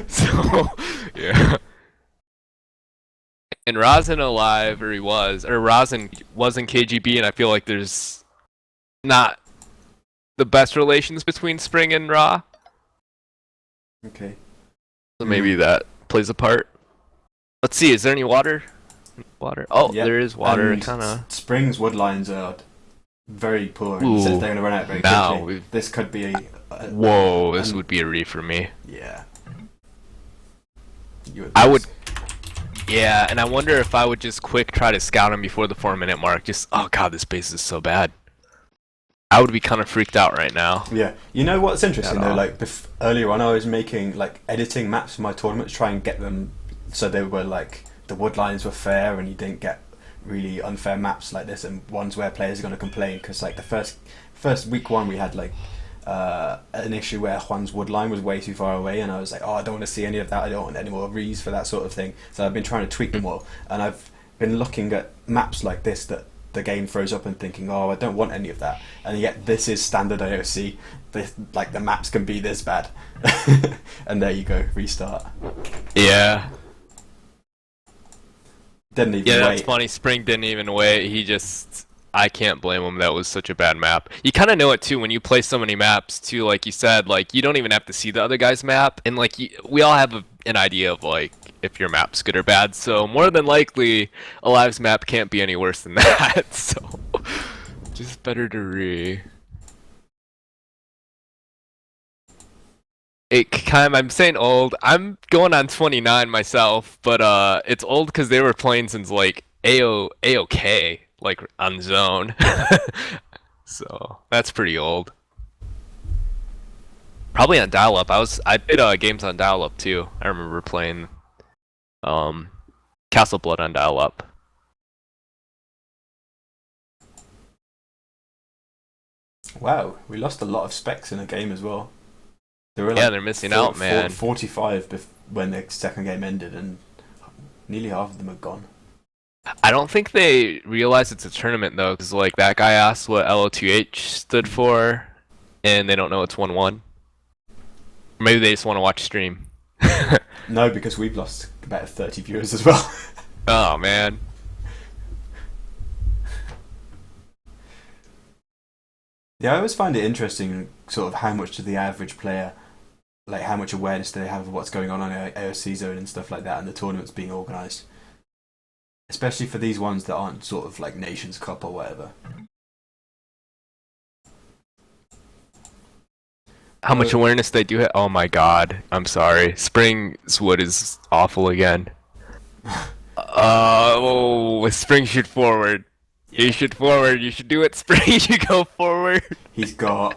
So, yeah. And Rosin alive, or he was, or Rosin was in KGB, and I feel like there's not the best relations between Spring and Ra. Okay. So maybe that plays a part. Let's see, is there any water? Water. Oh, Yep. there is water. And Kind of. Spring's woodlines are very poor, and he Ooh. says they're going to run out very Now quickly. This could be whoa, this would be a re for me. Yeah. I would. Yeah, and I wonder if I would just quick try to scout him before the 4 minute mark. Just, oh god, this base is so bad. I would be kind of freaked out right now. Yeah. You know what's interesting At though? all. Like earlier on, I was making editing maps for my tournaments, try and get them so they were like the wood lines were fair, and you didn't get really unfair maps like this, and ones where players are going to complain because like the first week one we had like an issue where Juan's wood line was way too far away, and I was like, oh, I don't want to see any of that. I don't want any more rees for that sort of thing. So I've been trying to tweak them all, and I've been looking at maps like this that the game throws up and thinking, oh, I don't want any of that, and yet this is standard AOC. Like the maps can be this bad, and there you go, restart. Yeah. Didn't even Yeah, wait. that's funny. Spring didn't even wait. He just. I can't blame him. That was such a bad map. You kind of know it too when you play so many maps too. Like you said, like you don't even have to see the other guy's map, and like we all have an idea of like if your map's good or bad. So more than likely, Alive's map can't be any worse than that. So just better to re. I'm saying old. I'm going on 29 myself, but it's old because they were playing since like AOK, like on zone. So that's pretty old. Probably on dial-up. I did games on dial-up too. I remember playing um Castle Blood on dial-up. Wow, we lost a lot of specs in a game as well. There were Yeah, they're missing out, man. 45 when the second game ended, and nearly half of them are gone. I don't think they realize it's a tournament though, because like that guy asked what LO2H stood for, and they don't know it's 1-1. Maybe they just want to watch stream. No, because we've lost about 30 viewers as well. Oh man. Yeah, I always find it interesting, sort of how much to the average player, like how much awareness they have of what's going on AOC zone and stuff like that, and the tournaments being organised. Especially for these ones that aren't sort of like Nations Cup or whatever. How much awareness they do have? Oh my god. I'm sorry. Spring's wood is awful again. Spring shoot forward. You should forward. You should do it, Spring. You go forward. He's got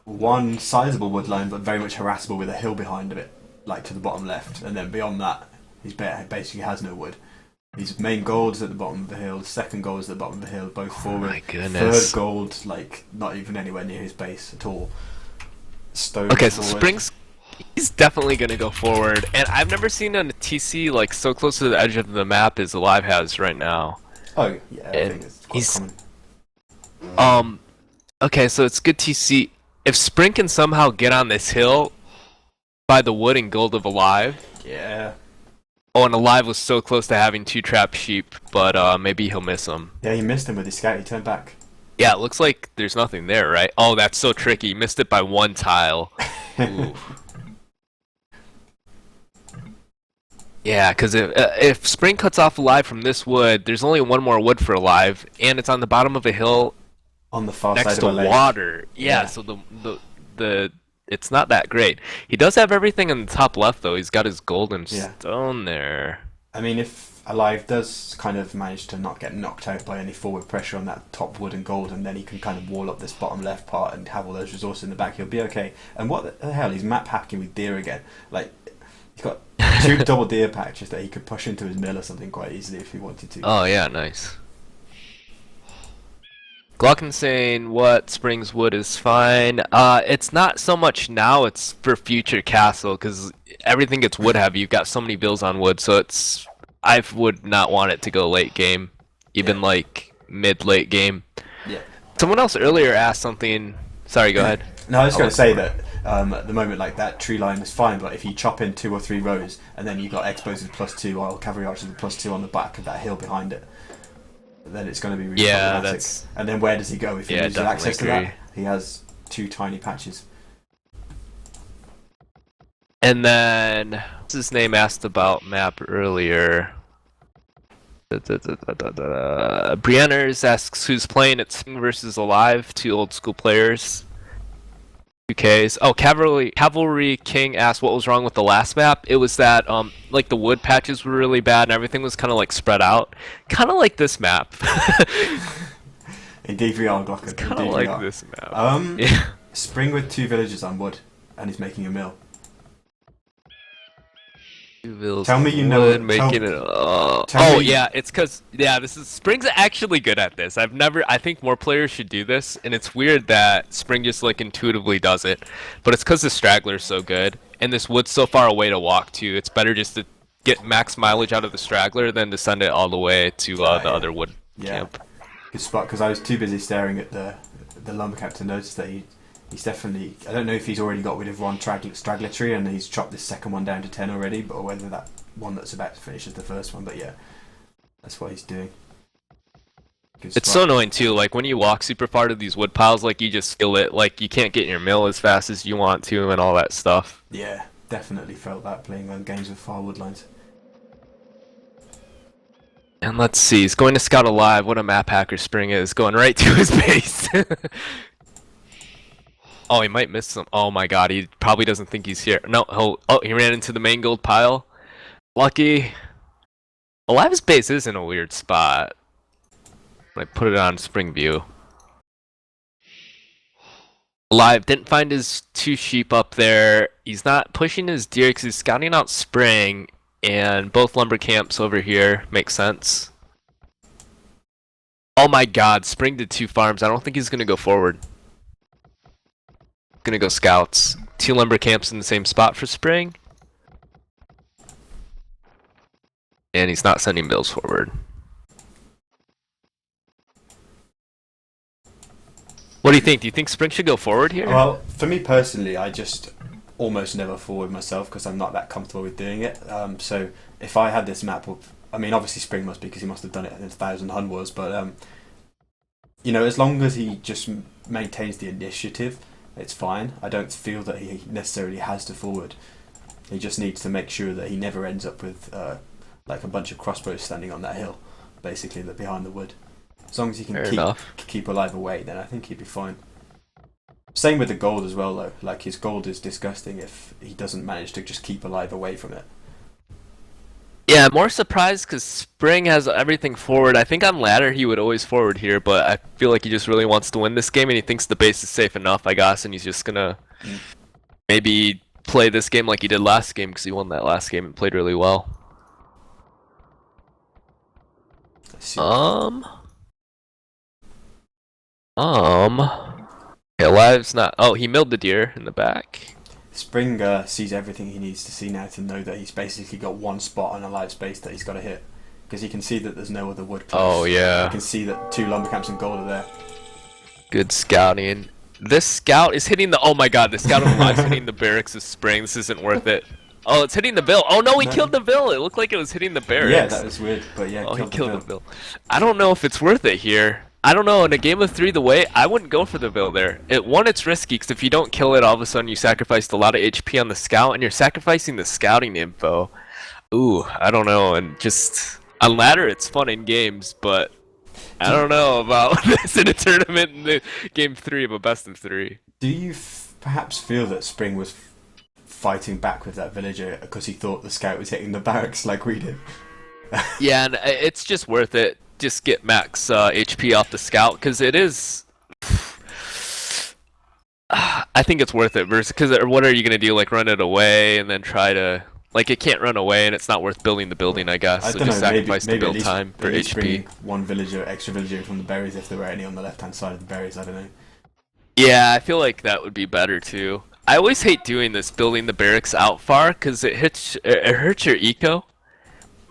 one sizable wood line, but very much harassable with a hill behind it, like to the bottom left, and then beyond that, he basically has no wood. His main gold is at the bottom of the hill. The second gold is at the bottom of the hill, both forward. My goodness. Third gold, like not even anywhere near his base at all. Stone Okay, so forward. Spring's he's definitely gonna go forward, and I've never seen a TC like so close to the edge of the map as Alive has right now. Oh yeah, I think it's quite he's- common. Okay, so it's good TC. If Spring can somehow get on this hill by the wood and gold of Alive. Yeah. Oh, and Alive was so close to having 2 trap sheep, but maybe he'll miss them. Yeah, he missed him with his scout. He turned back. Yeah, it looks like there's nothing there, right? Oh, that's so tricky. He missed it by 1 tile. Ooh. Yeah, because if Spring cuts off Alive from this wood, there's only 1 more wood for Alive, and it's on the bottom of a hill On the far next side to of a lake. water. Yeah, Yeah. so the it's not that great. He does have everything in the top left though. He's got his golden Yeah. stone there. I mean, if Alive does kind of manage to not get knocked out by any forward pressure on that top wood and gold, and then he can kind of wall up this bottom left part and have all those resources in the back, he'll be okay. And what the hell? He's map hacking with deer again. Like, he's got 2 double deer patches that he could push into his mill or something quite easily if he wanted to. Oh yeah, nice. Glocken saying what Springs Wood is fine. It's not so much now. It's for future castle because everything gets wood heavy. You've got so many bills on wood, so it's. I would not want it to go late game, even like mid-late game. Yeah. Someone else earlier asked something. Sorry, go ahead. No, I was going to say that At the moment, like that tree line is fine, but if you chop in 2 or 3 rows and then you've got explosives +2 or cavalry archers with +2 on the back of that hill behind it, then it's going to be really Yeah, problematic. that's And then where does he go if he yeah, loses definitely access to agree. that? He has 2 tiny patches. And then what's his name asked about map earlier. Brienners asks who's playing at Spring versus Alive, 2 old school players. 2Ks. Oh, Cavalry King asked what was wrong with the last map. It was that like the wood patches were really bad and everything was kind of like spread out, kind of like this map. Indeed we are, Glocker. Kind of Indeed like we are. this map. Yeah. Spring with 2 villages on wood, and he's making a mill. Tell me you know it. Making it. tell me- yeah, it's because this is Spring's actually good at this. I think more players should do this, and it's weird that Spring just like intuitively does it, but it's because the straggler's so good, and this wood's so far away to walk to. It's better just to get max mileage out of the straggler than to send it all the way to the other wood camp. Good spot, because I was too busy staring at the lumber camp to notice that he's definitely. I don't know if he's already got rid of one straggler tree and he's chopped this second one down to 10 already, but or whether that one that's about to finish is the first one. But yeah, that's what he's doing. Good It's spot. so annoying too. Like when you walk super far to these wood piles, like you just feel it. Like you can't get in your mill as fast as you want to, and all that stuff. Yeah, definitely felt that playing on games with far wood lines. And let's see, he's going to Scout Alive. What a map hacker Spring is. Going right to his base. Oh, he might miss some. Oh my god, he probably doesn't think he's here. No, he ran into the main gold pile. Lucky. Alive's base is in a weird spot. I put it on Spring View. Alive didn't find his 2 sheep up there. He's not pushing his deer because he's scouting out Spring. And both lumber camps over here make sense. Oh my god, Spring did 2 farms. I don't think he's gonna go forward. Gonna go scouts. 2 lumber camps in the same spot for Spring. And he's not sending bills forward. What do you think? Do you think Spring should go forward here? Well, for me personally, I just almost never forward myself because I'm not that comfortable with doing it. So if I had this map, I mean, obviously Spring must be because he must have done it in 1,000 Hun wars, but you know, as long as he just maintains the initiative, it's fine. I don't feel that he necessarily has to forward. He just needs to make sure that he never ends up with like a bunch of crossbows standing on that hill, basically, that behind the wood. As long as he can keep alive away, then I think he'd be fine. Same with the gold as well, though. Like, his gold is disgusting if he doesn't manage to just keep alive away from it. Yeah, I'm more surprised because Spring has everything forward. I think on ladder he would always forward here, but I feel like he just really wants to win this game and he thinks the base is safe enough, I guess, and he's just gonna maybe play this game like he did last game because he won that last game and played really well. Yeah, Live's not. Oh, he milled the deer in the back. Spring sees everything he needs to see now to know that he's basically got one spot on a live space that he's got to hit. Because he can see that there's no other wood close. Oh, yeah. He can see that 2 lumber camps and gold are there. Good scouting. This scout is hitting the. Oh my god, the scout of Live's hitting the barracks of Spring. This isn't worth it. Oh, it's hitting the bill. Oh no, he killed the bill. It looked like it was hitting the barracks. Yeah, that was weird, but yeah, he killed the bill. I don't know if it's worth it here. I don't know, in a game of 3 the way, I wouldn't go for the bill there. It's risky, because if you don't kill it, all of a sudden you sacrificed a lot of HP on the scout, and you're sacrificing the scouting info. Ooh, I don't know, and just, on ladder it's fun in games, but I don't know about this in a tournament in the game 3 of a best of 3. Do you perhaps feel that Spring was fighting back with that villager because he thought the scout was hitting the barracks like we did? Yeah, and it's just worth it. Just get max HP off the scout because it is. I think it's worth it because what are you gonna do? Like run it away and then try to like it can't run away and it's not worth building the building. I guess. So just sacrifice the build time for HP. Bring one villager, extra villager from the berries if there were any on the left-hand side of the berries. I don't know. Yeah, I feel like that would be better too. I always hate doing this, building the barracks out far because it hurts your eco.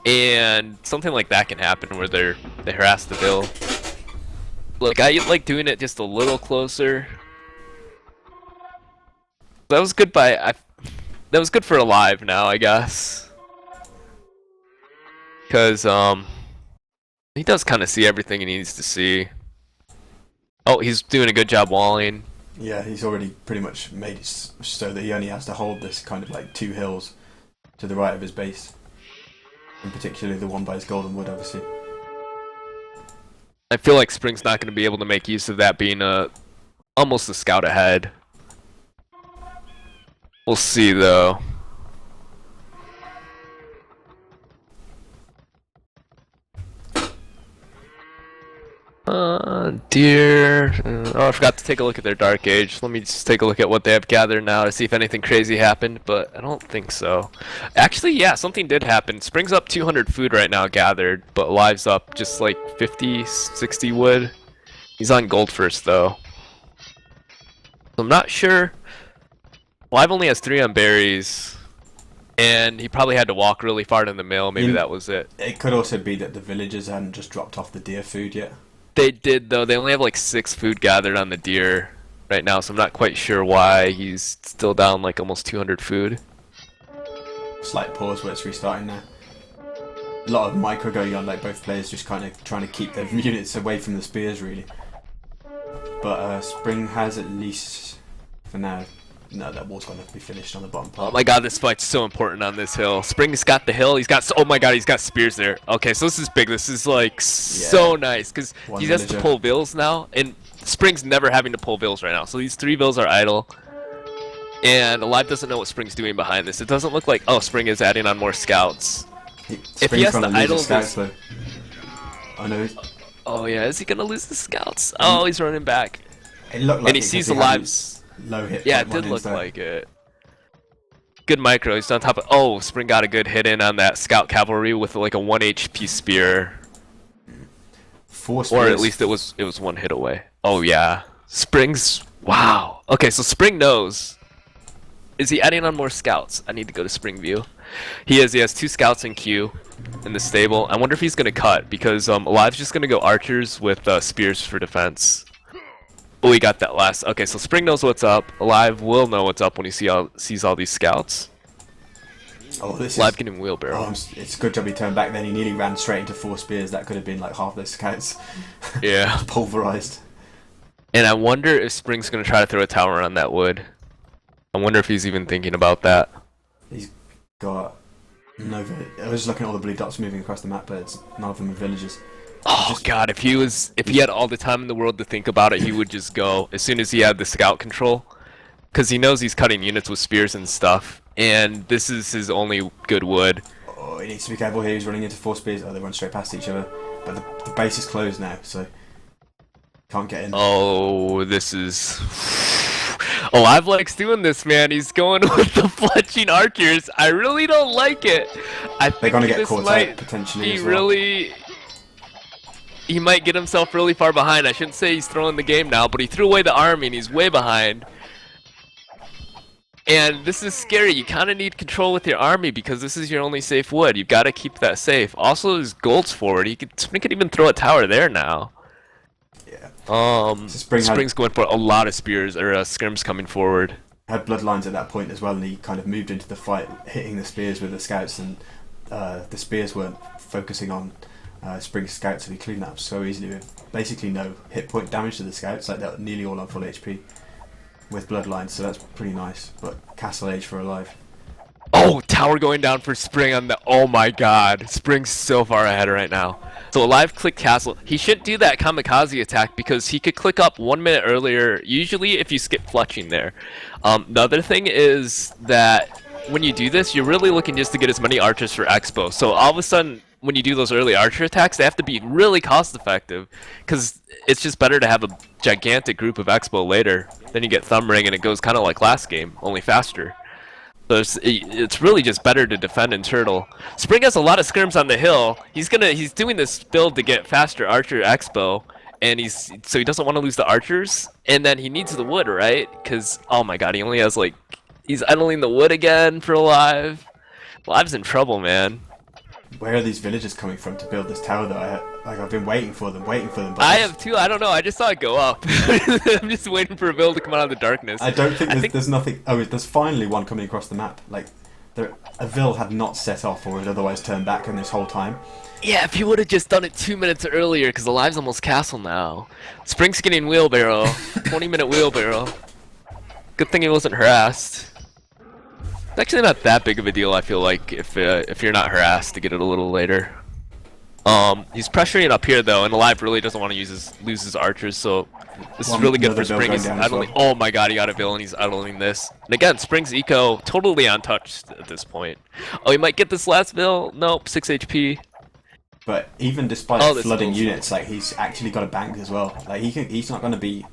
And something like that can happen where they harass the bill. Like I like doing it just a little closer. That was good that was good for Alive now, I guess. Cause he does kind of see everything he needs to see. Oh, he's doing a good job walling. Yeah, he's already pretty much made it so that he only has to hold this kind of like 2 hills to the right of his base. And particularly the one by his golden wood, obviously. I feel like Spring's not going to be able to make use of that being almost a scout ahead. We'll see though. Deer. Oh, I forgot to take a look at their Dark Age. Let me just take a look at what they have gathered now to see if anything crazy happened, but I don't think so. Actually, yeah, something did happen. Spring's up 200 food right now gathered, but Live's up just like 50, 60 wood. He's on gold first, though. So I'm not sure. Live only has 3 on berries, and he probably had to walk really far to the mill. Maybe that was it. It could also be that the villagers hadn't just dropped off the deer food yet. They did, though. They only have like 6 food gathered on the deer right now, so I'm not quite sure why he's still down like almost 200 food. Slight pause where it's restarting now. A lot of micro going on, like both players just kind of trying to keep their units away from the spears, really. But Spring has at least, for now, no, that wall's going to be finished on the bottom part. Oh my god, this fight's so important on this hill. Spring's got the hill. He's got, oh my god, he's got spears there. Okay, so this is big. This is like so nice because he has to pull vills now, and Spring's never having to pull vills right now. So these 3 vills are idle, and Alive doesn't know what Spring's doing behind this. It doesn't look like, oh, Spring is adding on more scouts. If he has to idle this, I know. Oh yeah, is he gonna lose the scouts? Oh, he's running back. It looked like and he sees Alive's low hit. Yeah, it did look like it. Good micro. He's on top of. Oh, Spring got a good hit in on that scout cavalry with like a 1 HP spear. 4 spears. Or at least it was 1 hit away. Oh yeah, Spring's. Wow. Okay, so Spring knows. Is he adding on more scouts? I need to go to Spring View. He is. He has 2 scouts in queue in the stable. I wonder if he's gonna cut because Alive's just gonna go archers with spears for defense. Oh, he got that last. Okay, so Spring knows what's up. Alive will know what's up when he sees all these scouts. Oh, this Alive is getting wheelbarrow. Oh, it's a good job he turned back then. He nearly ran straight into 4 spears. That could have been like half those scouts. Yeah. Pulverized. And I wonder if Spring's going to try to throw a tower on that wood. I wonder if he's even thinking about that. He's got no. I was just looking at all the blue dots moving across the map, but it's none of them are villages. Oh god, if he had all the time in the world to think about it, he would just go as soon as he had the scout control, because he knows he's cutting units with spears and stuff, and this is his only good wood. Oh, he needs to be careful here. He's running into 4 spears. Oh, they run straight past each other. But the base is closed now, so can't get in. Oh, this is. Alive likes doing this, man. He's going with the fletching archers. I really don't like it. I think they're gonna get this caught might out potentially. be As well. really. He might get himself really far behind. I shouldn't say he's throwing the game now, but he threw away the army and he's way behind. And this is scary. You kind of need control with your army because this is your only safe wood. You've got to keep that safe. Also, his gold's forward. Spring could even throw a tower there now. Yeah. So Spring's going for a lot of spears or scrims coming forward. Had bloodlines at that point as well, and he kind of moved into the fight, hitting the spears with the scouts, and the spears weren't focusing on Spring's scouts, so he cleaned that up so easily with basically no hit point damage to the scouts. Like they're nearly all on full HP with bloodlines, so that's pretty nice. But Castle Age for Alive. Oh, tower going down for Spring on the. Oh my god, Spring's so far ahead right now. So Alive clicked castle. He shouldn't do that kamikaze attack because he could click up 1 minute earlier, usually if you skip fletching there. The other thing is that when you do this, you're really looking just to get as many archers for expo. So all of a sudden, when you do those early archer attacks, they have to be really cost effective because it's just better to have a gigantic group of expo later. Then you get thumb ring and it goes kind of like last game, only faster. So it's really just better to defend and turtle. Spring has a lot of scrims on the hill. He's doing this build to get faster archer expo, and so he doesn't want to lose the archers, and then he needs the wood, right? Because oh my god, he only has like he's idling the wood again for Alive. Alive's in trouble, man. Where are these villagers coming from to build this tower? Though I've been waiting for them, But I have too. I don't know. I just saw it go up. I'm just waiting for a build to come out of the darkness. I don't think there's nothing. Oh, there's finally one coming across the map. Like, a Vil had not set off or would otherwise turned back in this whole time. Yeah, if he would have just done it 2 minutes earlier, because the live's almost castle now. Spring's getting wheelbarrow. 20-minute wheelbarrow. Good thing he wasn't harassed. It's actually not that big of a deal, I feel like, if you're not harassed to get it a little later. He's pressuring up here though, and Alive really doesn't want to lose his archers, so this is really good for Spring. He's idling. Well. Oh my god, he got a villain. He's idling this. And again, Spring's eco totally untouched at this point. Oh, he might get this last vill. Nope, 6 HP. But even despite flooding units, like he's actually got a bank as well. Like he's not going to be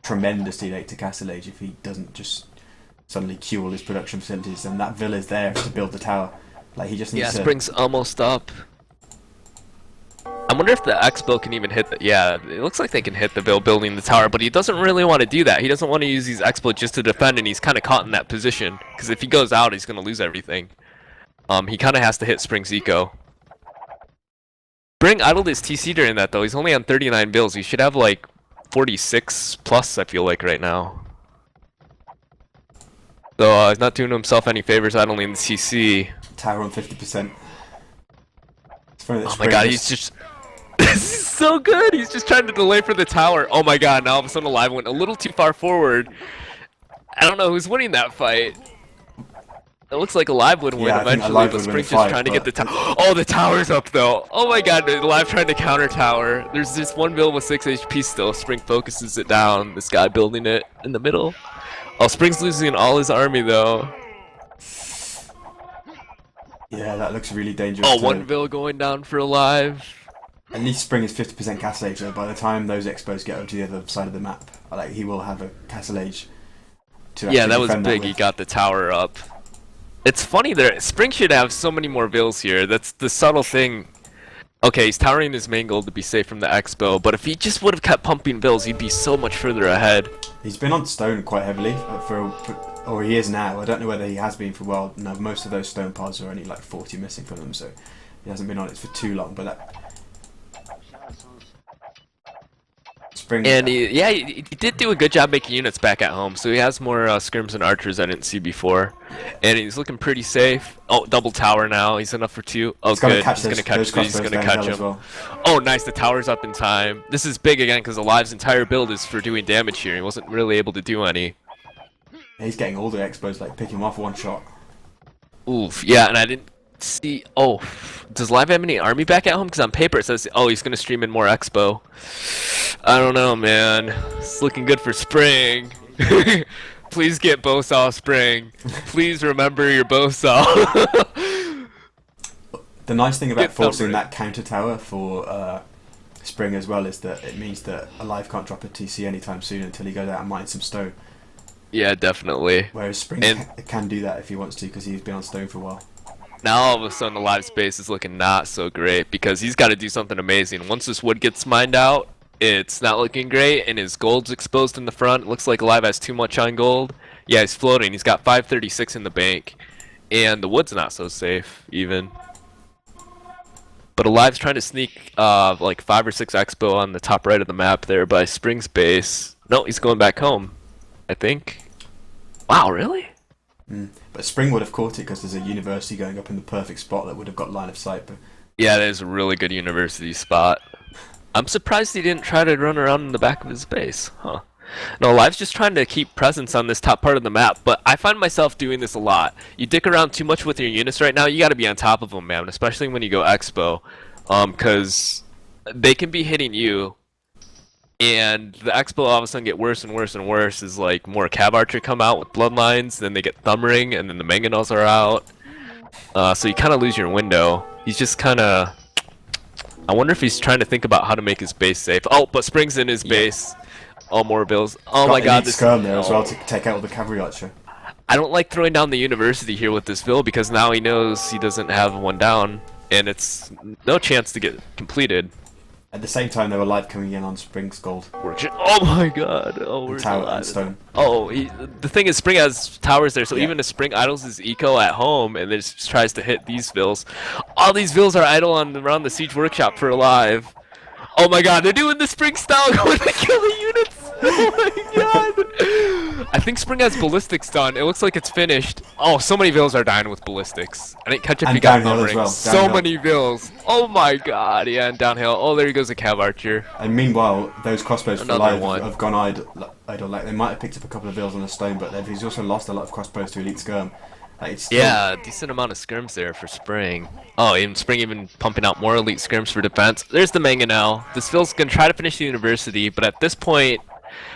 tremendously late to Castle Age if he doesn't just suddenly queue all his production facilities, and that Vil is there to build the tower. Like he just needs to... Spring's almost up. I wonder if the Expo can even hit the... Yeah, it looks like they can hit the Vil building the tower, but he doesn't really want to do that. He doesn't want to use these Expo just to defend, and he's kind of caught in that position. Because if he goes out, he's going to lose everything. He kind of has to hit Spring's eco. Spring idled his TC during that, though. He's only on 39 bills. He should have, like, 46 plus, I feel like, right now. So he's not doing himself any favors idling the TC. Tower on 50%. Oh my god, he's just... This is so good! He's just trying to delay for the tower. Oh my god, now all of a sudden Alive went a little too far forward. I don't know who's winning that fight. It looks like Alive would win eventually, but Spring's just trying to get the tower. Oh, the tower's up though! Oh my god, Alive trying to counter tower. There's just one build with 6 HP still. Spring focuses it down. This guy building it in the middle. Oh, Spring's losing all his army though. Yeah, that looks really dangerous. Oh, one Vil going down for Alive. At least Spring is 50% Castle Age, so by the time those Expos get over to the other side of the map, like he will have a Castle Age to actually that was defend big. That he got the tower up. It's funny there. Spring should have so many more Vils here. That's the subtle thing. Okay, he's towering his main goal to be safe from the Expo, but if he just would have kept pumping Vils, he'd be so much further ahead. He's been on stone quite heavily or he is now. I don't know whether he has been for a while. No, most of those stone pods are only like 40 missing from them, so he hasn't been on it for too long. But that Spring. And he did do a good job making units back at home, so he has more scrims and archers I didn't see before. And he's looking pretty safe. Oh, double tower now. He's enough for 2. Oh, good. He's gonna catch these. He's gonna catch him. Well. Oh, nice. The tower's up in time. This is big again because Alive's entire build is for doing damage here. He wasn't really able to do any. He's getting all the Expos, like pick him off one shot. Oof. Yeah, and I didn't see. Oh, does Live have any army back at home? Because on paper it says, oh, he's gonna stream in more Expo. I don't know, man. It's looking good for Spring. Please get Bowsaw, Spring. Please remember your Bowsaw. The nice thing about forcing that counter tower for Spring as well is that it means that Alive can't drop a TC anytime soon until he goes out and mines some stone. Yeah, definitely. Whereas Spring can do that if he wants to because he's been on stone for a while. Now all of a sudden Alive's base is looking not so great because he's got to do something amazing. Once this wood gets mined out, it's not looking great, and his gold's exposed in the front. It looks like Alive has too much on gold. Yeah, he's floating. He's got 536 in the bank, and the wood's not so safe even. But Alive's trying to sneak like 5 or 6 Expo on the top right of the map there by Spring's base. No, he's going back home, I think. Wow, really? But Spring would have caught it because there's a university going up in the perfect spot that would have got line of sight. But yeah, that is a really good university spot. I'm surprised he didn't try to run around in the back of his base. Huh. No, Alive's just trying to keep presence on this top part of the map, but I find myself doing this a lot. You dick around too much with your units right now, you gotta be on top of them, man, especially when you go Expo. Because they can be hitting you, and the Expo all of a sudden get worse and worse and worse as like more Cav Archer come out with Bloodlines, then they get Thumb Ring, and then the Mangonels are out. So you kind of lose your window. He's just kind of... I wonder if he's trying to think about how to make his base safe. Oh, but Spring's in his base. All more bills. Oh my god, this skirm there as well to take out all the cavalry archer. I don't like throwing down the university here with this Vil because now he knows he doesn't have one down, and it's no chance to get completed. At the same time, they were live coming in on Spring's gold. Oh my god. Oh, And where's tower alive? and stone. Oh, the thing is, Spring has towers there, so Yeah. even if Spring idles his eco at home and then just tries to hit these vills, all these vills are idle around the siege workshop for alive. Oh my god, they're doing the Spring style going to kill the units! Oh my god! I think Spring has ballistics done. It looks like it's finished. Oh, so many vills are dying with ballistics. I didn't catch if And you got downhill as numbering. well, So downhill. many vills. Oh my god, yeah, and downhill. Oh, there he goes, a cav archer. And meanwhile, those crossbows for Another live one. have gone idle. Like, they might have picked up a couple of vills on the stone, but he's also lost a lot of crossbows to elite skirm. Like, it's still, Yeah, decent amount of skirms there for Spring. Oh, even Spring even pumping out more elite skirms for defense. There's the Mangonel. This Phil's gonna try to finish the university, but at this point,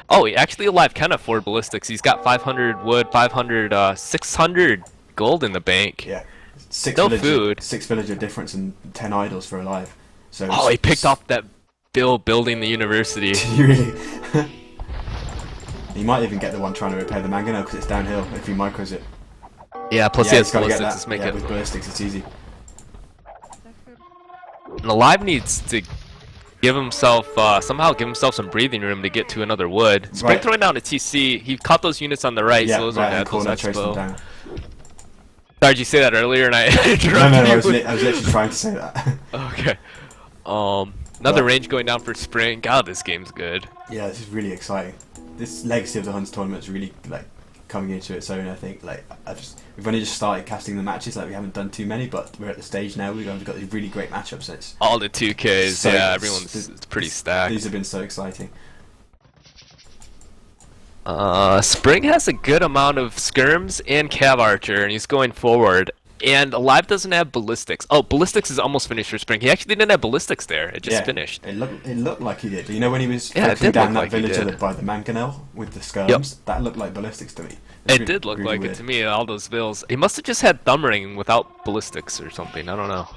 oh, he actually alive can afford ballistics. He's got 500 wood, 500, 600 gold in the bank. yeah, No food. 6 villager difference and 10 idols for alive. So Oh, he picked off that bill building the university. You really? He might even get the one trying to repair the Mangonel because it's downhill if he micros it. Yeah, plus Yeah, he he's has got to get ballistics. that. Let's make Yeah, it. with ballistics, it's easy. And Alive needs to give himself somehow give himself some breathing room to get to another wood. Spring Right. throwing down a TC. He caught those units on the right, Yeah, so those right are hand dead. Those corner, chase them expo. down. Sorry, did you say that earlier and I interrupted No, no, you? I was literally trying to say that. Okay. Another Well- range going down for Spring. God, this game's good. Yeah, this is really exciting. This legacy of the Huns tournament is really like coming into its own. I think we've only just started casting the matches. Like we haven't done too many, but we're at the stage now. We've got these really great matchups. And it's All the 2Ks, so- yeah, everyone's pretty stacked. These have been so exciting. Spring has a good amount of skirms and cav archer, and he's going forward. And Alive doesn't have ballistics. Oh, ballistics is almost finished for Spring. He actually didn't have ballistics there. It just Yeah, finished. It looked like he did. You know when he was Yeah, it focusing did down look that like he villager did. by the Mangonel with the skirms? Yep. That looked like ballistics to me. It did look like it to me, all those vills. He must have just had thumb ring without ballistics or something. I don't know.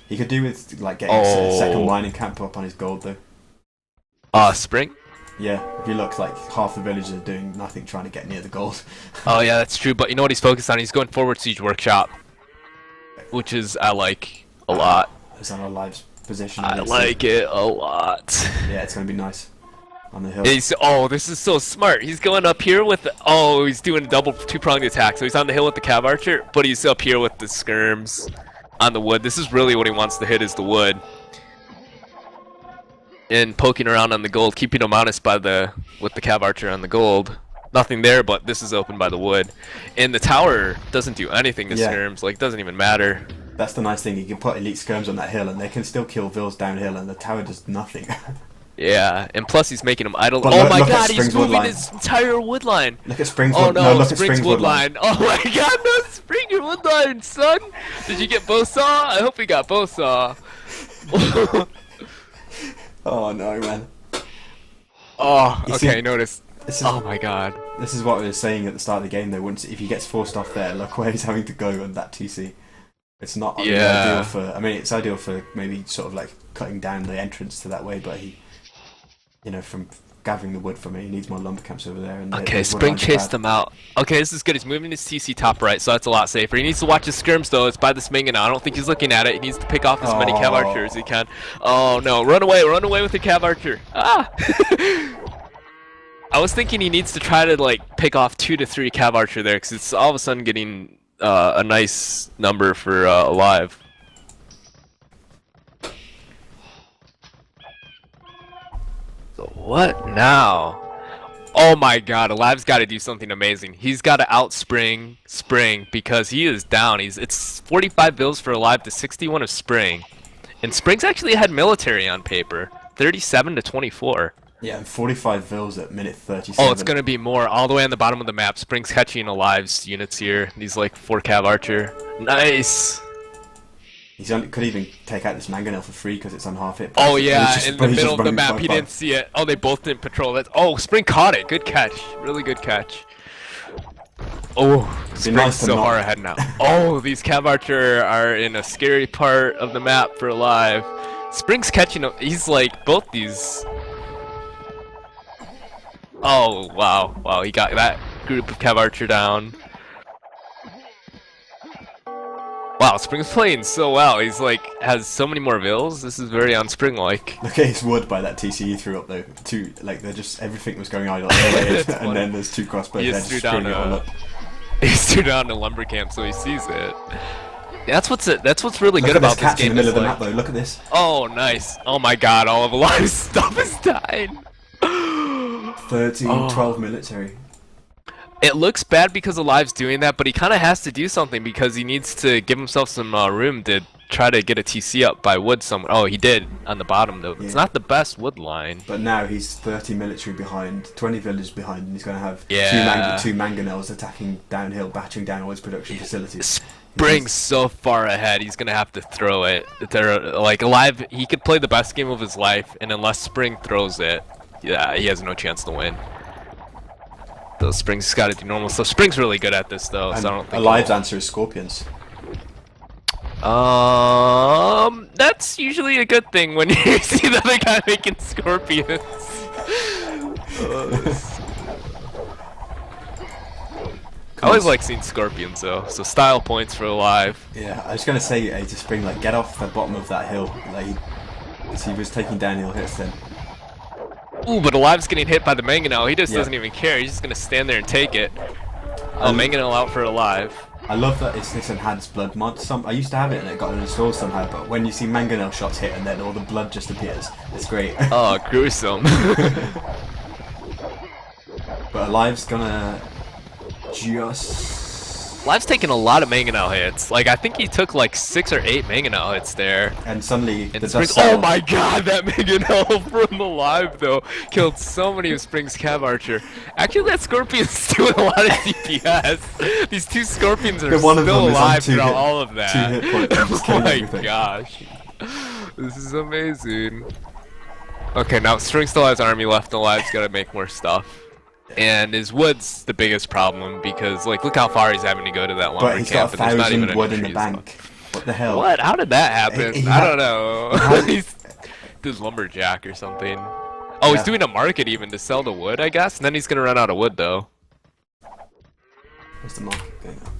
He could do with like getting a second mining camp up on his gold though. Spring? Yeah, if you look, like half the villagers are doing nothing, trying to get near the gold. Oh yeah, that's true. But you know what he's focused on? He's going forward siege workshop, which is I like a lot. It's on our lives position. I like it a lot. Yeah, it's gonna be nice on the hill. This is so smart. He's going up here with he's doing a double two-pronged attack. So he's on the hill with the cav archer, but he's up here with the skirms on the wood. This is really what he wants to hit is the wood. And poking around on the gold, keeping him honest with the cav archer on the gold. Nothing there, but this is open by the wood. And the tower doesn't do anything to Yeah. skirms, like doesn't even matter. That's the nice thing. You can put elite skirms on that hill, and they can still kill vills downhill, and the tower does nothing. Yeah, and plus he's making him idle. But Oh look my at god, he's Spring's wood moving line. his entire wood line. Look at Spring's Oh wood. no, Look at Spring's wood line. line. Oh my god, no, Spring your wood line, son. Did you get Bowsaw? I hope you got Bowsaw. Oh no, man. Oh, You okay, see, notice. This is, Oh my god. this is what we were saying at the start of the game, though. Once if he gets forced off there, look where he's having to go on that TC. It's not really Yeah. ideal for. I mean, it's ideal for maybe sort of like cutting down the entrance to that way, but he, from gathering the wood from it, he needs more lumber camps over there. And Okay, Spring chased him out. Okay, this is good. He's moving his TC top right, so that's a lot safer. He needs to watch his skirms, though. It's by this Ming now. I don't think he's looking at it. He needs to pick off as many cav archers as he can. Oh no, run away with the cav archer. Ah! I was thinking he needs to try to like pick off 2 to 3 cav archer there, because it's all of a sudden getting a nice number for Alive. So what now? Oh my god, Alive's got to do something amazing. He's got to outspring Spring because he is down. It's 45 bills for Alive to 61 of Spring. And Spring's actually had military on paper. 37 to 24. Yeah, and 45 vills at minute 37. Oh, it's going to be more. All the way on the bottom of the map. Spring's catching Alive's units here. These like 4 cav archer. Nice. Could even take out this Mangonel for free because it's on half hit. Oh But he's yeah, just- in but the he's middle just of the running map, by he five. didn't see it. Oh, they both didn't patrol it. Oh, Spring caught it. Good catch. Really good catch. Oh, Spring's nice to so not- far ahead now. Oh, these cav archer are in a scary part of the map for Alive. Spring's catching him. He's like both these. Oh wow, wow! He got that group of cav archer down. Wow, Wow, Spring's playing so well. He's like has so many more vills. This is very on Spring like. Look at his wood by that TC he threw up though. Two like they're just everything was going idle, and then there's two crossbows He there just just threw down screwing it all up. He threw down a lumber camp, so he sees it. That's what's really Look good at about this catch this game. in the middle Is of the like, map though. Look at this. oh, nice. Oh my God, all of Alive's stuff is dying. 12 military. It looks bad because Alive's doing that, but he kind of has to do something because he needs to give himself some room to try to get a TC up by wood somewhere. Oh, he did on the bottom though. Yeah. It's not the best wood line. But now he's 30 military behind, 20 villages behind, and he's going to have Yeah. two mangonels attacking downhill, battering down all his production facilities. Spring's so far ahead, he's gonna have to throw it. They're like Alive. He could play the best game of his life, and unless Spring throws it, yeah, he has no chance to win. So Spring's got to do normal stuff. Spring's really good at this though, And so I don't think. Alive's answer is scorpions. That's usually a good thing when you see the other guy making scorpions. I always like seeing scorpions though, so style points for Alive. Yeah, I was going to say to Spring, like, get off the bottom of that hill. Like, he was taking downhill hits then. Ooh, but Alive's getting hit by the Mangonel. He just Yeah. doesn't even care. He's just gonna stand there and take it. Oh, Mangonel out for Alive. I love that it's this enhanced blood mod. I used to have it and it got installed somehow, but when you see mangonel shots hit and then all the blood just appears, it's great. Oh, gruesome. But Alive's gonna just... Alive's taking a lot of Mangonel hits. Like, I think he took like 6 or 8 Mangonel hits there. And suddenly And the Spring's, dust oh settled. my God, that Mangonel from Alive though killed so many of Spring's Cav Archer. Actually, that Scorpion's doing a lot of DPS. These two Scorpions are But one of still them is on alive two throughout hit- all of that. 2 hit points and just Oh killing my everything. gosh. This is amazing. Okay, now Spring still has army left, and Alive's gotta make more stuff. And his wood's the biggest problem because, like, look how far he's having to go to that lumber But he's camp, got and there's not even 1,000 any wood in the trees bank. What the hell? what? How did that happen? He I had- don't know. had- He's this lumberjack or something. Oh, he's Yeah. doing a market even to sell the wood, I guess. And then he's gonna run out of wood though. Where's the market going up?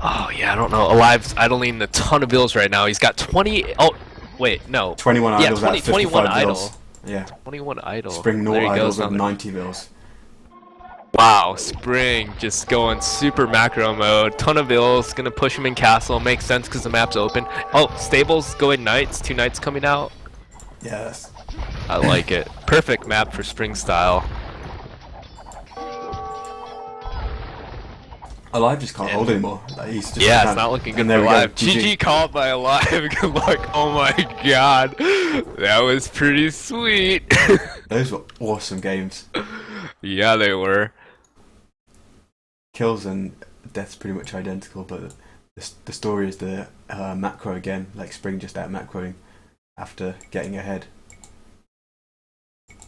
Oh yeah, I don't know. Alive's idling a ton of bills right now. He's got 20. Oh, wait, no. 21 Yeah, idols 20 out of 55 21 idle. bills. Yeah. 21 idle. Spring There Nor he idols goes with on 90 bills. Wow, Spring just going super macro mode. Ton of bills, gonna push him in castle. Makes sense because the map's open. Oh, stables going knights. 2 knights coming out. Yes. I like it. Perfect map for Spring style. Alive just can't hold anymore. Like, he's just Yeah, can't. it's not looking good And for there we go, Alive. GG called by Alive. Good luck. Oh my God, that was pretty sweet. Those were awesome games. Yeah, they were. Kills and death's pretty much identical, but the story is the macro again. Like Spring just out macroing after getting ahead.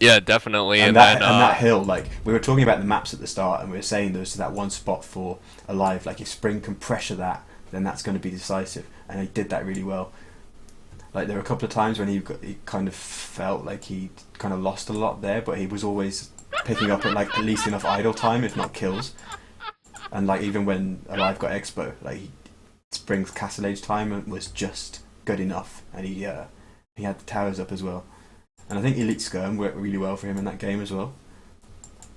Yeah, definitely. And, And, that, then and that hill, like we were talking about the maps at the start, and we were saying there's that one spot for Alive. Like if Spring can pressure that, then that's going to be decisive, and he did that really well. Like there were a couple of times when he kind of felt like he kind of lost a lot there, but he was always picking up at least enough idle time, if not kills. And like even when Alive got Expo, like Spring's Castle Age time was just good enough, and he had the towers up as well. And I think Elite Skirm worked really well for him in that game as well.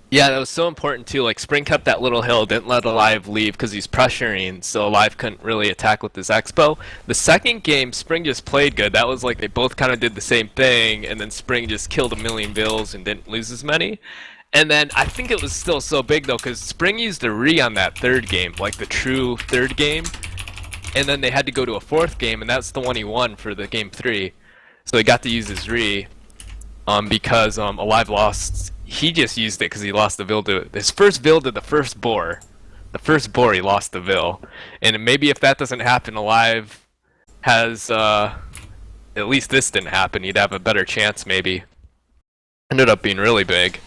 yeah, that was so important too. Like Spring kept that little hill, didn't let Alive leave because he's pressuring, so Alive couldn't really attack with his expo. The second game, Spring just played good. That was like they both kind of did the same thing, and then Spring just killed a million bills and didn't lose as many. And then I think it was still so big though, because Spring used the re on that third game, like the true third game, and then they had to go to a fourth game, and that's the one he won for the game 3. So he got to use his re, because Alive lost. He just used it because he lost the Vil to his first Vil to the first boar. The first boar he lost the Vil, and maybe if that doesn't happen, Alive has at least this didn't happen. He'd have a better chance maybe. Ended up being really big.